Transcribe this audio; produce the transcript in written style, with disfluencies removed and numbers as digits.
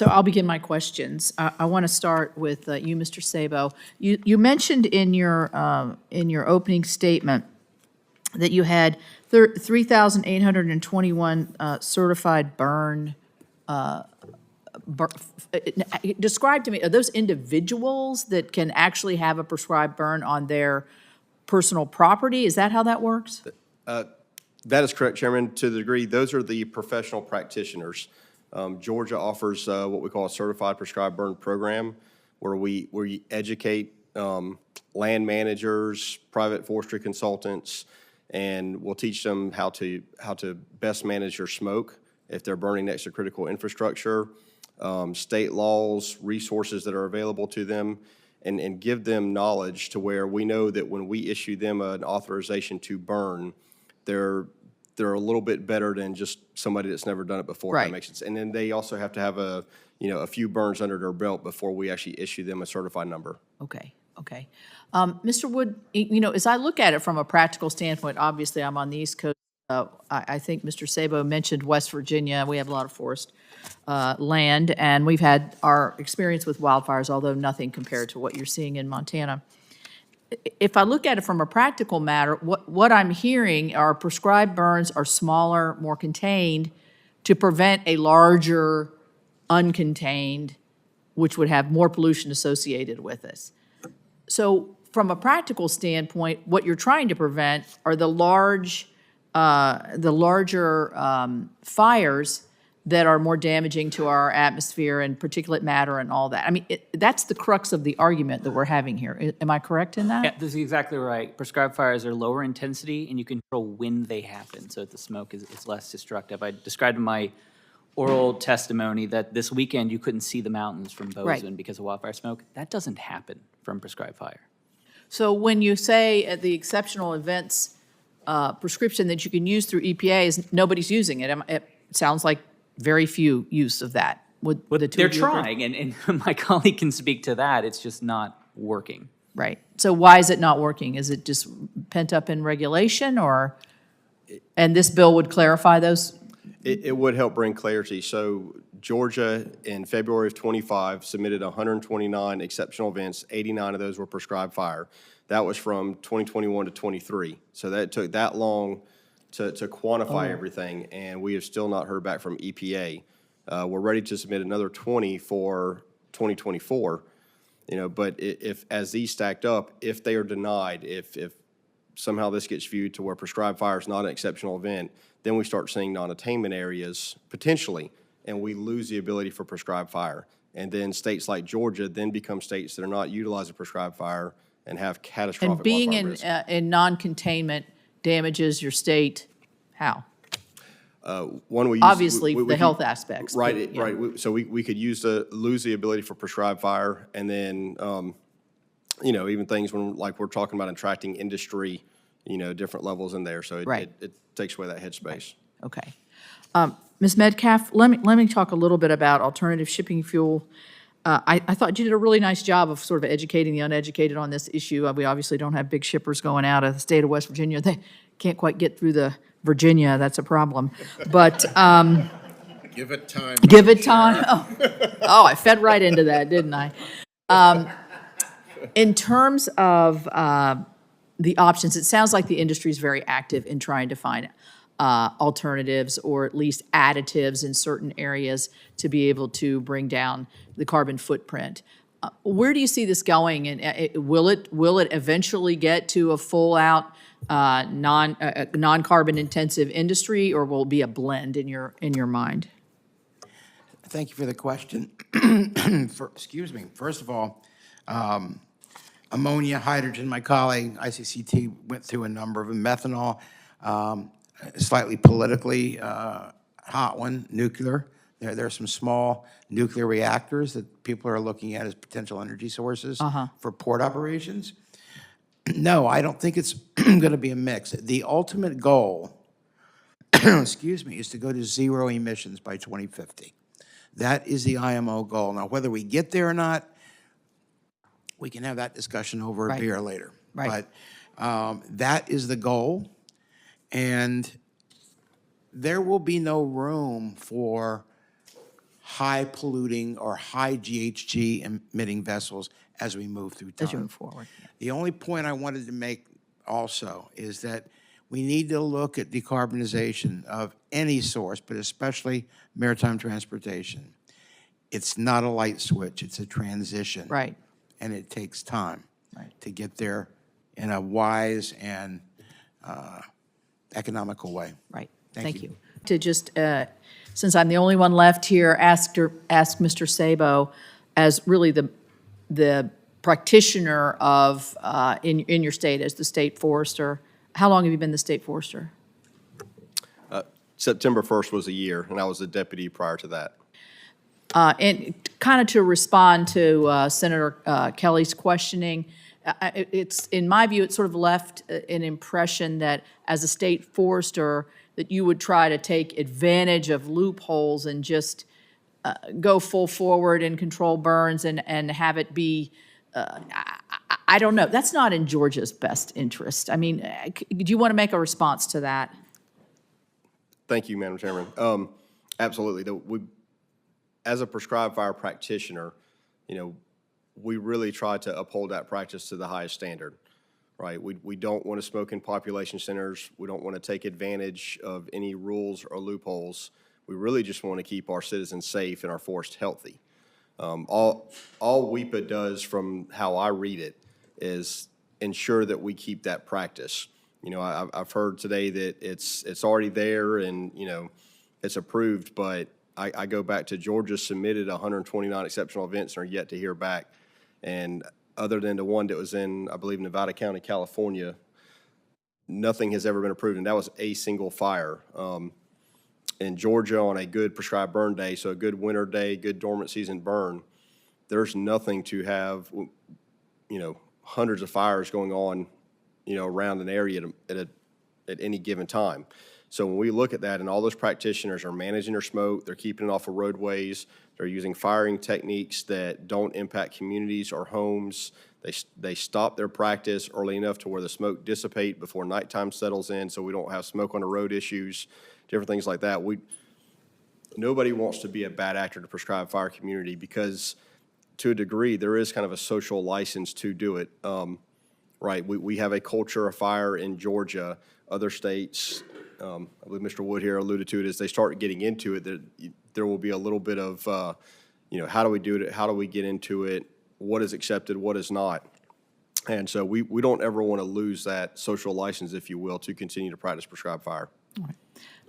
So I'll begin my questions. I want to start with you, Mr. Sabo. You mentioned in your opening statement that you had 3,821 certified burn. Describe to me, are those individuals that can actually have a prescribed burn on their personal property? Is that how that works? That is correct, Chairman. To the degree, those are the professional practitioners. Georgia offers what we call a certified prescribed burn program, where we educate land managers, private forestry consultants, and we'll teach them how to best manage their smoke if they're burning next to critical infrastructure, state laws, resources that are available to them, and give them knowledge to where we know that when we issue them an authorization to burn, they're a little bit better than just somebody that's never done it before. If Right. that makes sense. And then they also have to have a few burns under their belt before we actually issue them a certified number. Okay, okay. Mr. Wood, as I look at it from a practical standpoint, obviously I'm on the East Coast. I think Mr. Sabo mentioned West Virginia. We have a lot of forest land, and we've had our experience with wildfires, although nothing compared to what you're seeing in Montana. If I look at it from a practical matter, what I'm hearing are prescribed burns are smaller, more contained to prevent a larger uncontained, which would have more pollution associated with it. So from a practical standpoint, what you're trying to prevent are the larger fires that are more damaging to our atmosphere and particulate matter and all that. I mean, that's the crux of the argument that we're having here. Am I correct in that? Yeah, this is exactly right. Prescribed fires are lower intensity, and you control when they happen, so that the smoke is less destructive. I described in my oral testimony that this weekend you couldn't see the mountains from Bozeman because of wildfire smoke. That doesn't happen from prescribed fire. So when you say at the exceptional events prescription that you can use through EPA, is nobody's using it. It sounds like very few use of that. Would the two They're of you agree? trying, and my colleague can speak to that. It's just not working. Right. So why is it not working? Is it just pent up in regulation, or, and this bill would clarify those? It would help bring clarity. So Georgia, in February of '25, submitted 129 exceptional events. 89 of those were prescribed fire. That was from 2021 to 23. So that took that long to quantify everything, and we have still not heard back from EPA. We're ready to submit another 20 for 2024. But if as these stacked up, if they are denied, if somehow this gets viewed to where prescribed fire is not an exceptional event, then we start seeing non-attainment areas potentially, and we lose the ability for prescribed fire. And then states like Georgia then become states that are not utilizing prescribed fire and have catastrophic And being wildfire risk. in non-containment damages your state, how? One, we use, Obviously, we the could- health aspects. Right, but, yeah. right. So we could lose the ability for prescribed fire, and then, even things when, like, we're talking about attracting industry, different levels in there. So it takes away that headspace. Okay. Ms. Metcalf, let me talk a little bit about alternative shipping fuel. I thought you did a really nice job of sort of educating the uneducated on this issue. We obviously don't have big shippers going out of the state of West Virginia. They can't quite get through the Virginia. That's a problem. But Give it time. give it time. Oh, I fed right into that, didn't I? In terms of the options, it sounds like the industry is very active in trying to find alternatives or at least additives in certain areas to be able to bring down the carbon footprint. Where do you see this going, and will it eventually get to a full-out non-carbon intensive industry, or will it be a blend in your mind? Thank you for the question. Excuse me. First of all, ammonia, hydrogen, my colleague, ICCT, went through a number of them. Methanol, slightly politically hot one, nuclear. There are some small nuclear reactors that people are looking at as potential energy sources for port operations. No, I don't think it's going to be a mix. The ultimate goal, excuse me, is to go to zero emissions by 2050. That is the IMO goal. Now, whether we get there or not, we can have that discussion over a beer later. Right. But that is the goal, and there will be no room for high polluting or high GHG emitting vessels as we move through time. As you move forward. The only point I wanted to make also is that we need to look at decarbonization of any source, but especially maritime transportation. It's not a light switch, it's a transition. Right. And it takes time Right. to get there in a wise and economical way. Right, Thank thank you. you. To just, since I'm the only one left here, ask Mr. Sabo, as really the practitioner of, in your state, as the state forester, how long have you been the state forester? September 1st was a year, and I was the deputy prior to that. And kind of to respond to Senator Kelly's questioning, it's, in my view, it sort of left an impression that as a state forester, that you would try to take advantage of loopholes and just go full forward and control burns and have it be, I don't know, that's not in Georgia's best interest. I mean, do you want to make a response to that? Thank you, Madam Chairman. Absolutely. As a prescribed fire practitioner, we really try to uphold that practice to the highest standard, right? We don't want to smoke in population centers. We don't want to take advantage of any rules or loopholes. We really just want to keep our citizens safe and our forest healthy. All WEPA does, from how I read it, is ensure that we keep that practice. I've heard today that it's already there and, it's approved, but I go back to Georgia submitted 129 exceptional events and are yet to hear back. And other than the one that was in, I believe, Nevada County, California, nothing has ever been approved, and that was a single fire. In Georgia, on a good prescribed burn day, so a good winter day, good dormant season burn, there's nothing to have, hundreds of fires going on, around an area at any given time. So when we look at that, and all those practitioners are managing their smoke, they're keeping it off of roadways, they're using firing techniques that don't impact communities or homes. They stop their practice early enough to where the smoke dissipate before nighttime settles in, so we don't have smoke on the road issues, different things like that. Nobody wants to be a bad actor to prescribe fire community because, to a degree, there is kind of a social license to do it. Right, we have a culture of fire in Georgia. Other states, I believe Mr. Wood here alluded to it, as they start getting into it, there will be a little bit of, how do we do it? How do we get into it? What is accepted? What is not? And so we don't ever want to lose that social license, if you will, to continue to practice prescribed fire. All right.